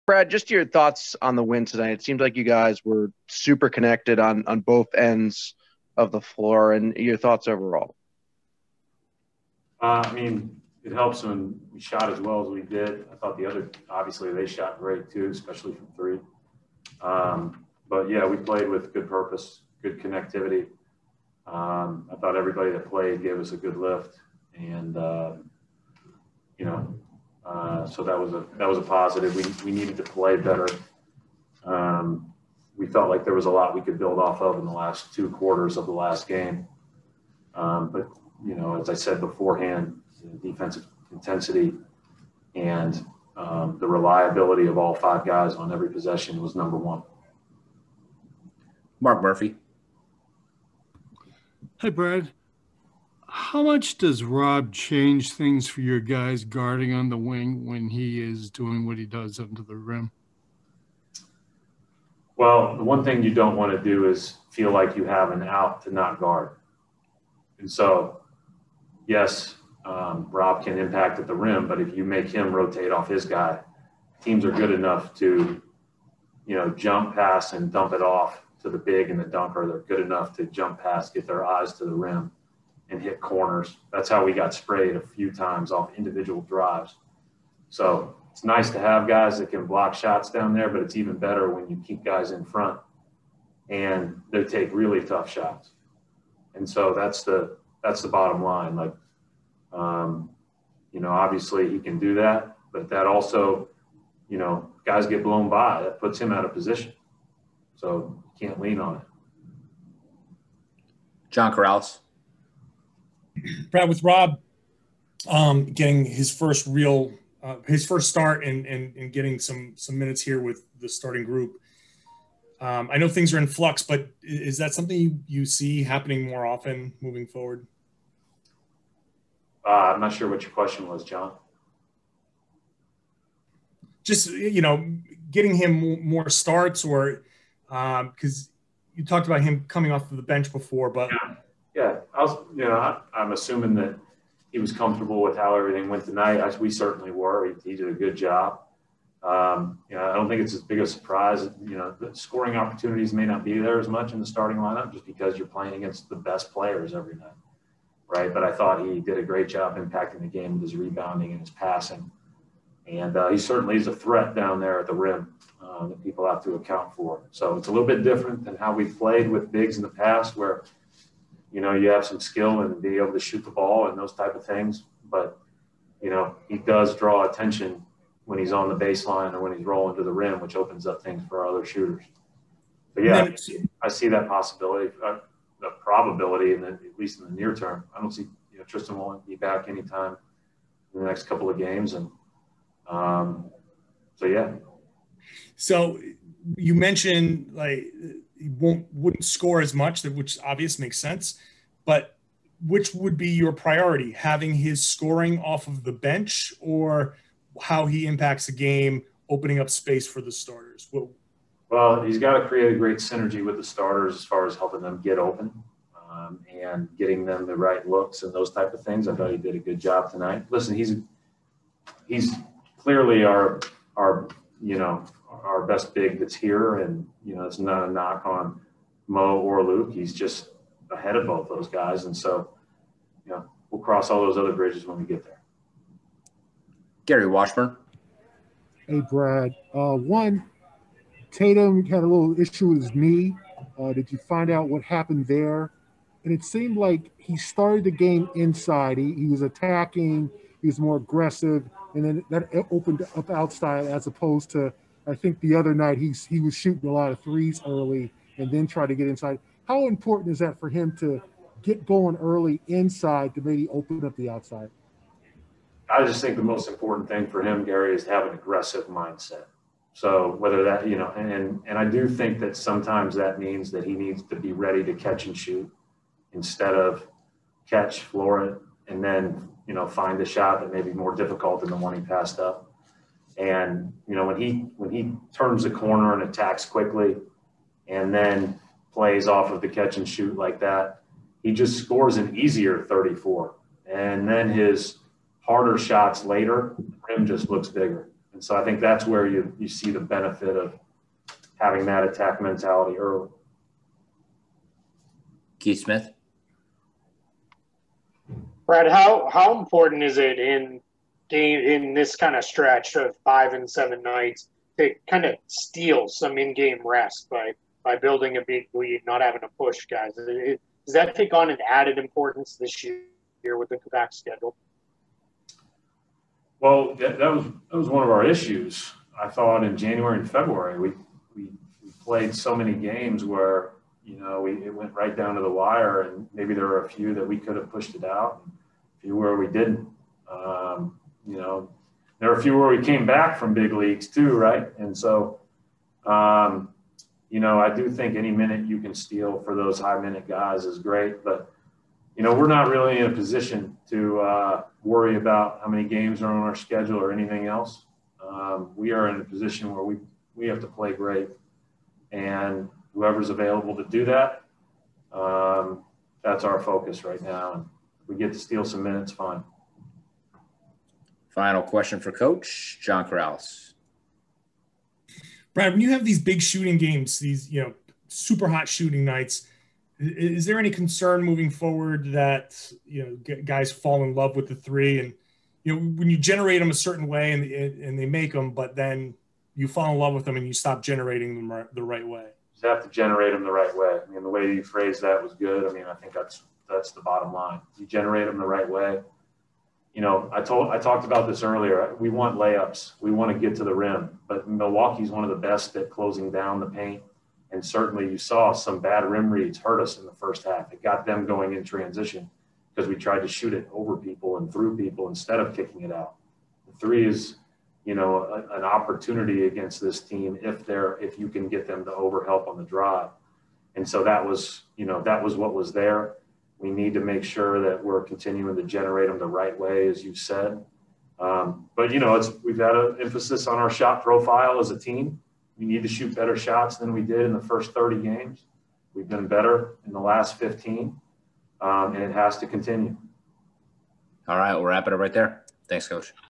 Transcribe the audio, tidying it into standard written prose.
Brad, just your thoughts on the win tonight. It seemed like you guys were super connected on both ends of the floor, and your thoughts overall. I mean, it helps when we shot as well as we did. I thought the other, obviously, they shot great too, especially from three. But yeah, we played with good purpose, good connectivity. I thought everybody that played gave us a good lift, and so that was a positive. We needed to play better. We felt like there was a lot we could build off of in the last 2 quarters of the last game. But as I said beforehand, defensive intensity and the reliability of all 5 guys on every possession was number one. Mark Murphy. Hey, Brad. How much does Rob change things for your guys guarding on the wing when he is doing what he does under the rim? Well, the one thing you don't want to do is feel like you have an out to not guard. And so, yes, Rob can impact at the rim, but if you make him rotate off his guy, teams are good enough to, jump pass and dump it off to the big and the dunker. They're good enough to jump pass, get their eyes to the rim, and hit corners. That's how we got sprayed a few times off individual drives. So it's nice to have guys that can block shots down there, but it's even better when you keep guys in front and they take really tough shots. And so that's the bottom line. Like, obviously he can do that, but that also, guys get blown by. That puts him out of position. So you can't lean on it. John Corrales. Brad, with Rob getting his first start and getting some minutes here with the starting group, I know things are in flux, but is that something you see happening more often moving forward? I'm not sure what your question was, John. Just, getting him more starts, or because you talked about him coming off of the bench before, but yeah. I'm assuming that he was comfortable with how everything went tonight. We certainly were. He did a good job. I don't think it's as big a surprise. The scoring opportunities may not be there as much in the starting lineup just because you're playing against the best players every night, right? But I thought he did a great job impacting the game with his rebounding and his passing. And he certainly is a threat down there at the rim that people have to account for. So it's a little bit different than how we've played with bigs in the past where, you have some skill and be able to shoot the ball and those type of things. But, he does draw attention when he's on the baseline or when he's rolling to the rim, which opens up things for our other shooters. But, yeah, I see that possibility, the probability, and at least in the near term. I don't see Tristan won't be back anytime in the next couple of games. And so, yeah. So you mentioned he wouldn't score as much, which obviously makes sense. But which would be your priority, having his scoring off of the bench or how he impacts the game, opening up space for the starters? Well, he's got to create a great synergy with the starters as far as helping them get open and getting them the right looks and those type of things. I thought he did a good job tonight. Listen, he's clearly our best big that's here, and it's not a knock on Mo or Luke. He's just ahead of both those guys, and so we'll cross all those other bridges when we get there. Gary Washburn. Hey, Brad. One, Tatum had a little issue with his knee. Did you find out what happened there? And it seemed like he started the game inside. He was attacking. He was more aggressive, and then that opened up outside as opposed to, I think the other night he was shooting a lot of threes early and then try to get inside. How important is that for him to get going early inside to maybe open up the outside? I just think the most important thing for him, Gary, is to have an aggressive mindset. So whether that, and I do think that sometimes that means that he needs to be ready to catch and shoot instead of catch, floor it, and then, find a shot that may be more difficult than the one he passed up. And, when he turns the corner and attacks quickly and then plays off of the catch and shoot like that, he just scores an easier 34. And then his harder shots later, the rim just looks bigger. And so I think that's where you see the benefit of having that attack mentality early. Keith Smith. Brad, how important is it in this kind of stretch of 5 and 7 nights to kind of steal some in-game rest by building a big lead, not having to push guys? Does that take on an added importance this year with the Quebec schedule? Well, that was one of our issues. I thought in January and February we played so many games where it went right down to the wire, and maybe there were a few that we could have pushed it out, and a few where we didn't. There were a few where we came back from big leagues too, right? And so, I do think any minute you can steal for those high-minute guys is great, but we're not really in a position to worry about how many games are on our schedule or anything else. We are in a position where we have to play great, and whoever's available to do that, that's our focus right now. And if we get to steal some minutes, fine. Final question for Coach John Corrales. Brad, when you have these big shooting games, these super hot shooting nights, is there any concern moving forward that guys fall in love with the three, and when you generate them a certain way and they make them, but then you fall in love with them and you stop generating them the right way? You have to generate them the right way. I mean, the way you phrased that was good. I mean, I think that's the bottom line. You generate them the right way. I talked about this earlier. We want layups. We want to get to the rim, but Milwaukee's one of the best at closing down the paint. And certainly you saw some bad rim reads hurt us in the first half. It got them going in transition because we tried to shoot it over people and through people instead of kicking it out. The three is, an opportunity against this team if you can get them to overhelp on the drive. And so that was what was there. We need to make sure that we're continuing to generate them the right way, as you said. But we've had an emphasis on our shot profile as a team. We need to shoot better shots than we did in the first 30 games. We've been better in the last 15, and it has to continue. All right, we'll wrap it up right there. Thanks, Coach.